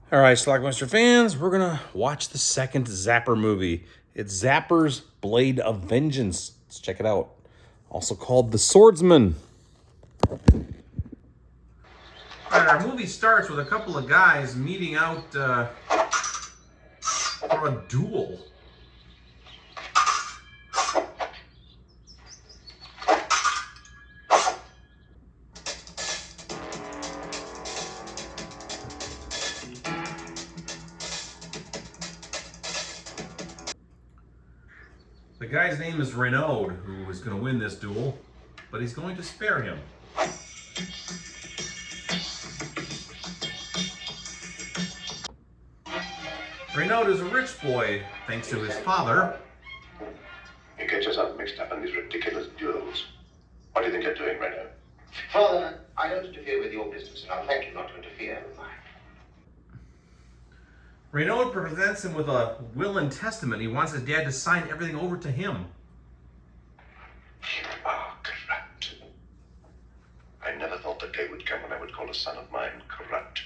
All right, Schlockmeister fans, we're gonna watch the second Zapper movie. It's Zapper's Blade of Vengeance. Let's check it out. Also called The Swordsman. All right, our movie starts with a couple of guys meeting out for a duel. The guy's name is Renaud, who is going to win this duel, but he's going to spare him. Renaud is a rich boy, thanks to his father. You get yourself mixed up in these ridiculous duels. What do you think you're doing, Renaud? Father, I don't interfere with your business, and I'll thank you not to interfere with mine. Renaud presents him with a will and testament. He wants his dad to sign everything over to him. You are corrupt. I never thought the day would come when I would call a son of mine corrupt.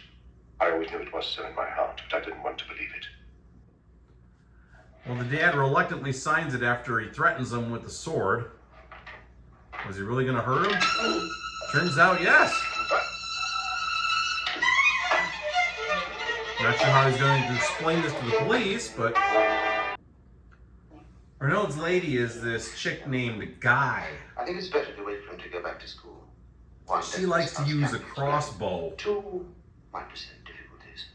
I always knew it was so in my heart, but I didn't want to believe it. Well, the dad reluctantly signs it after he threatens him with the sword. Was he really going to hurt him? Turns out, yes. Not sure how he's going to explain this to the police, but Renaud's lady is this chick named Guy. I think it's better to wait for him to go back to school. She likes to use a crossbow. 2 might present difficulties.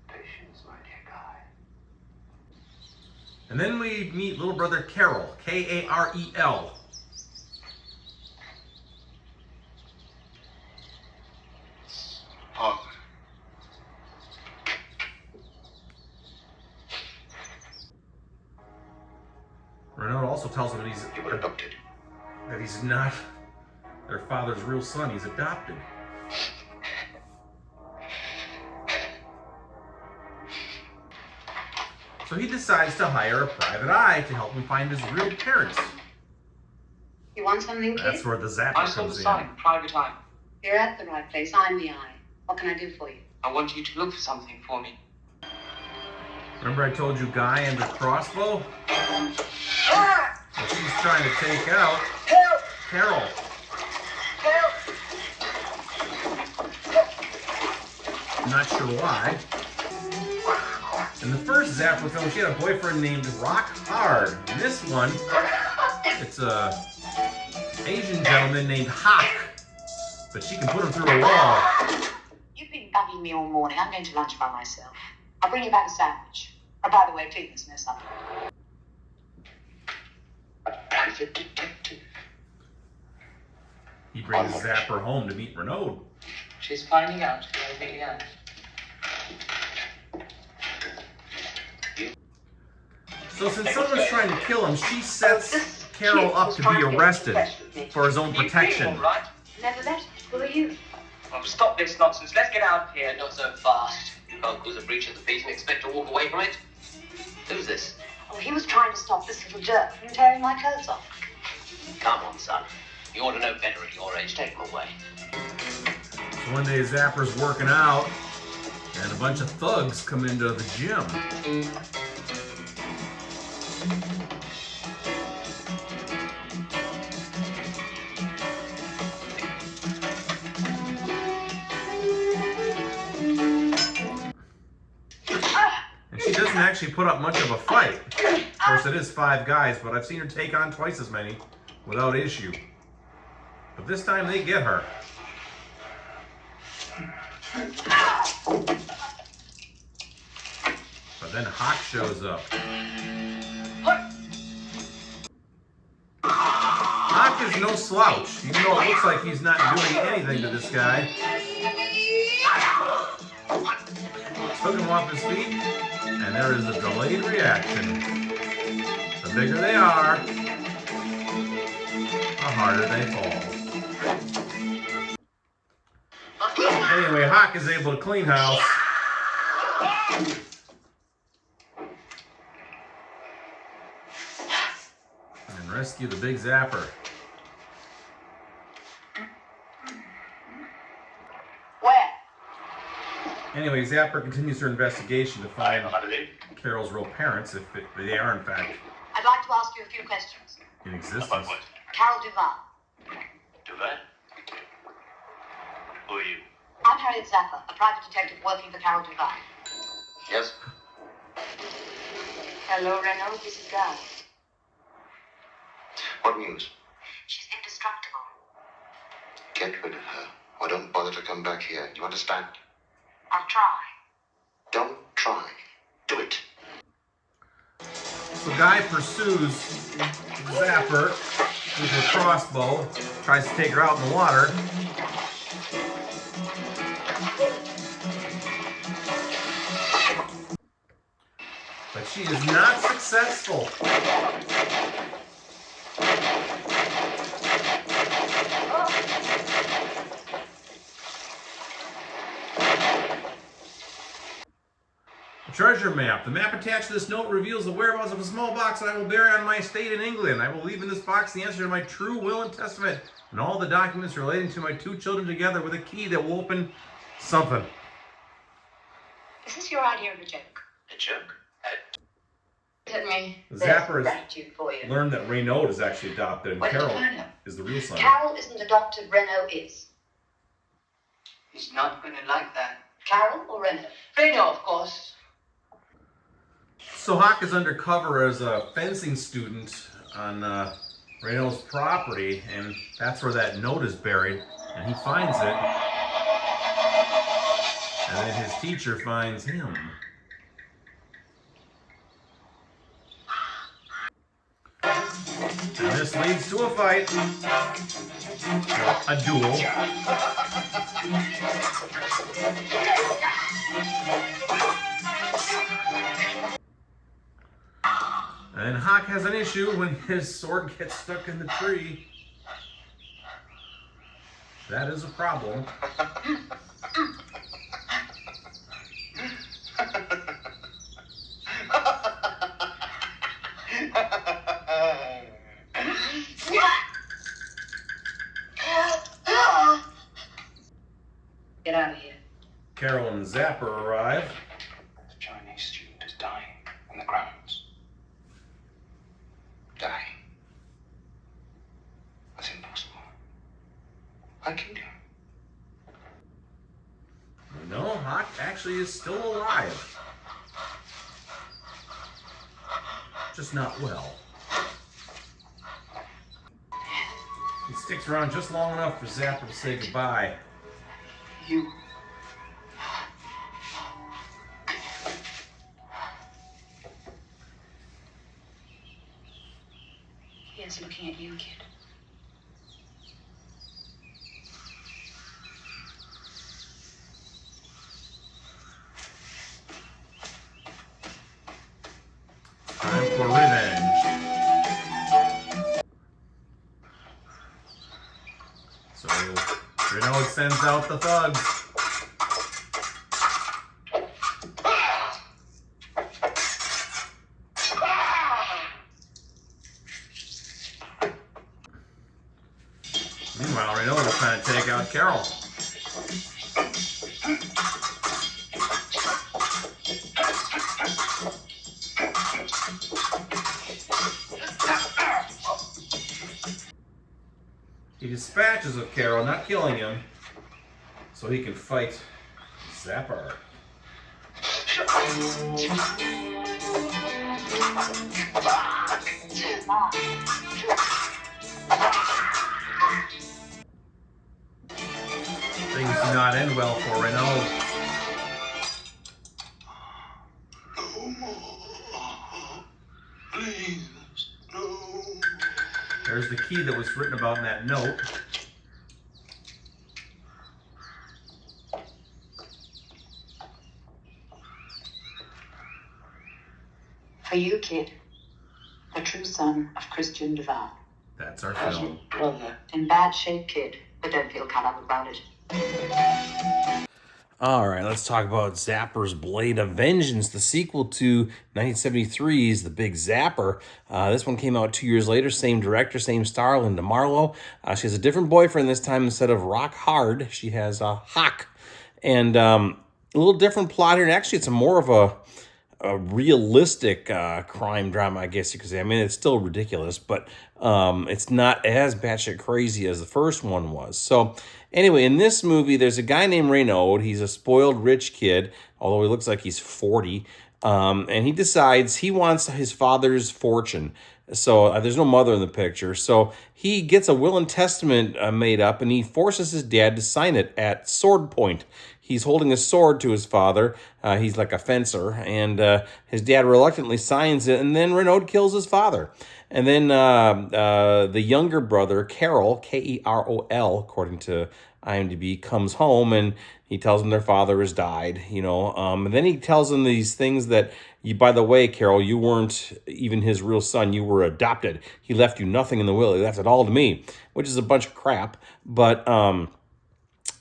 Patience, my dear Guy. And then we meet little brother Carol, K-A-R-E-L. Father. Renaud also tells him You were adopted. that he's not their father's real son, he's adopted. So he decides to hire a private eye to help him find his real parents. You want something, kid? That's where the Zapper I saw the comes in. sign, private eye. You're at the right place. I'm the eye. What can I do for you? I want you to look for something for me. Remember I told you Guy and the crossbow? Well, she's trying to take out Carol. I'm not sure why. In the first Zapper film, she had a boyfriend named Rock Hard. In this one, it's a Asian gentleman named Hawk, but she can put him through a wall. You've been bugging me all morning. I'm going to lunch by myself. I'll bring you back a sandwich. Oh, by the way, clean this mess up. A private detective. He brings Zapper home to meet Renaud. She's finding out who I really am. So since someone's trying to kill him, she sets Carol up to be arrested for his own protection. All right? Never met. Who are you? Well, stop this nonsense. Let's get out of here. Not so fast. You can't cause a breach of the peace and expect to walk away from it. Who's this? Oh, he was trying to stop this little jerk from tearing my clothes off. Come on, son. You ought to know better at your age. Take him away. So one day Zapper's working out, and a bunch of thugs come into the gym. And she doesn't actually put up much of a fight. Of course, it is 5 guys, but I've seen her take on twice as many without issue. But this time they get her. But then Hawk shows up. Hawk is no slouch, even though it looks like he's not doing anything to this guy. Took him off his feet, and there is a delayed reaction. The bigger they are, the harder they fall. Anyway, Hawk is able to clean house. And rescue the big Zapper. Anyway, Zapper continues her investigation to find Carol's real parents, if they are in fact I'd like to ask you a few questions. in existence. About what? Carol Duval. Duval? Who are you? I'm Harriet Zapper, a private detective working for Carol Duval. Yes? Hello, Reynolds. This is Guy. What news? She's indestructible. Get rid of her, or don't bother to come back here. You understand? I'll try. Don't try. Do it. So Guy pursues Zapper with her crossbow, tries to take her out in the water. But she is not successful. A treasure map. The map attached to this note reveals the whereabouts of a small box that I will bury on my estate in England. I will leave in this box the answer to my true will and testament and all the documents relating to my 2 children together with a key that will open something. Is this your idea of a joke? A joke? Let me. Zapper has gratitude for you. learned that Renaud is actually adopted and What did you Carol find out? is the real son. Carol isn't adopted, Renaud is. He's not going to like that. Carol or Renaud? Renaud, of course. So Hawk is undercover as a fencing student on Renaud's property, and that's where that note is buried, and he finds it. And then his teacher finds him. And this leads to a fight. A duel. And Hawk has an issue when his sword gets stuck in the tree. That is a problem. Get out of here. Carol and Zapper arrive. The Chinese student is dying on the grounds. Die. That's impossible. I killed him. No, Hawk actually is still alive. Just not well. He sticks around just long enough for Zapper to say goodbye. You. Here's looking at you, kid. Time for revenge. So Renaud sends out the thugs. Meanwhile, Renaud is trying to take out Carol. He dispatches of Carol, not killing him, so he can fight Zapper. Things do not end well for Renaud. No more. Please, no. There's the key that was written about in that note. For you, kid, the true son of Christian Duval. That's our film. Brother. In bad shape, kid, but don't feel cut up about it. All right, let's talk about Zapper's Blade of Vengeance, the sequel to 1973's The Big Zapper. This one came out 2 years later, same director, same star, Linda Marlowe. She has a different boyfriend this time. Instead of Rock Hard, she has Hawk. And little different plot here. And actually, it's more of a realistic crime drama, I guess you could say. I mean, it's still ridiculous, but it's not as batshit crazy as the first one was. So anyway, in this movie, there's a guy named Renaud. He's a spoiled rich kid, although he looks like he's 40. And he decides he wants his father's fortune. So there's no mother in the picture. So he gets a will and testament made up, and he forces his dad to sign it at sword point. He's holding a sword to his father. He's like a fencer, and his dad reluctantly signs it, and then Renaud kills his father. And then the younger brother, Carol, Kerol, according to IMDb, comes home, and he tells him their father has died, you know. And then he tells him these things that, by the way, Carol, you weren't even his real son. You were adopted. He left you nothing in the will. He left it all to me, which is a bunch of crap. But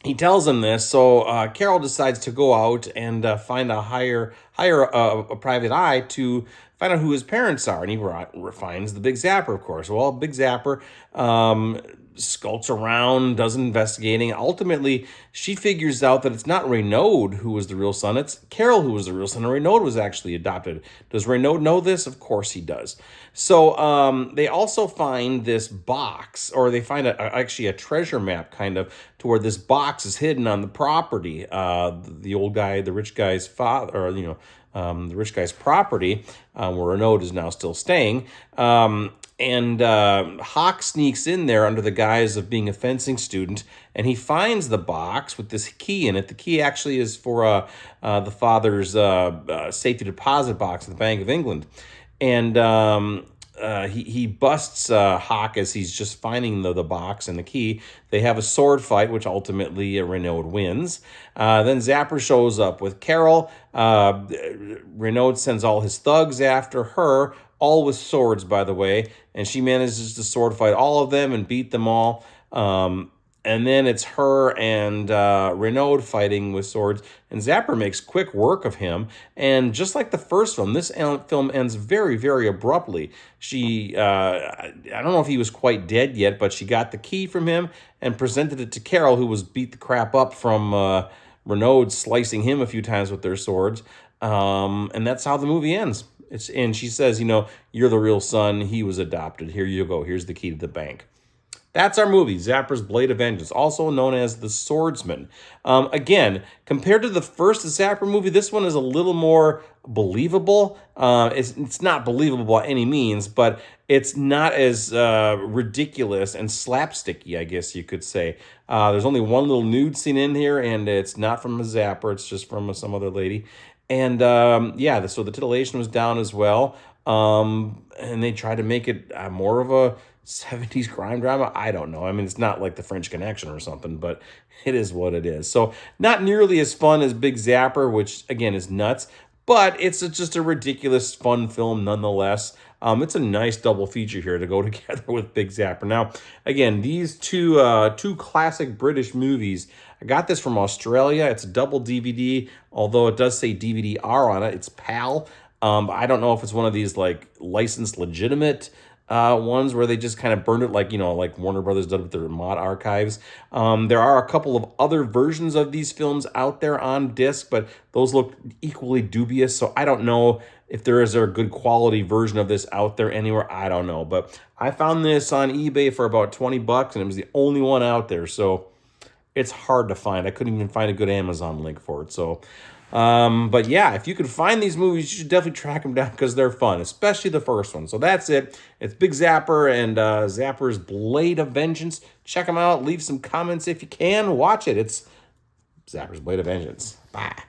he tells him this, so Carol decides to go out and find hire a private eye to find out who his parents are, and he finds the Big Zapper, of course. Well, Big Zapper skulks around, does investigating. Ultimately, she figures out that it's not Renaud who was the real son, it's Carol who was the real son, and Renaud was actually adopted. Does Renaud know this? Of course he does. So they also find this box, or they find actually a treasure map, kind of, to where this box is hidden on the property. The old guy, the rich guy's father, or, you know, the rich guy's property, where Renaud is now still staying. And Hawk sneaks in there under the guise of being a fencing student, and he finds the box with this key in it. The key actually is for the father's safety deposit box at the Bank of England. And he busts Hawk as he's just finding the box and the key. They have a sword fight, which ultimately Renaud wins. Then Zapper shows up with Carol. Renaud sends all his thugs after her, all with swords, by the way, and she manages to sword fight all of them and beat them all. And then it's her and Renaud fighting with swords, and Zapper makes quick work of him. And just like the first film, this film ends very, very abruptly. She, I don't know if he was quite dead yet, but she got the key from him and presented it to Carol, who was beat the crap up from Renaud slicing him a few times with their swords. And that's how the movie ends. And she says, you know, you're the real son. He was adopted. Here you go. Here's the key to the bank. That's our movie, Zapper's Blade of Vengeance, also known as The Swordsman. Again, compared to the first Zapper movie, this one is a little more believable. It's not believable by any means, but it's not as ridiculous and slapsticky, I guess you could say. There's only one little nude scene in here, and it's not from a Zapper. It's just from some other lady. And yeah, so the titillation was down as well. And they tried to make it more of a 70s crime drama. I don't know. I mean, it's not like The French Connection or something, but it is what it is. So not nearly as fun as Big Zapper, which again is nuts, but it's just a ridiculous fun film nonetheless. It's a nice double feature here to go together with Big Zapper. Now, again, these two classic British movies, I got this from Australia. It's a double DVD, although it does say DVD-R on it. It's PAL. I don't know if it's one of these like licensed legitimate ones where they just kind of burned it like, you know, like Warner Brothers did with their mod archives. There are a couple of other versions of these films out there on disc, but those look equally dubious. So I don't know if there is a good quality version of this out there anywhere. I don't know. But I found this on eBay for about $20, and it was the only one out there. So it's hard to find. I couldn't even find a good Amazon link for it. So, but yeah, if you could find these movies, you should definitely track them down because they're fun, especially the first one. So that's it. It's Big Zapper and Zapper's Blade of Vengeance. Check them out. Leave some comments if you can. Watch it. It's Zapper's Blade of Vengeance. Bye.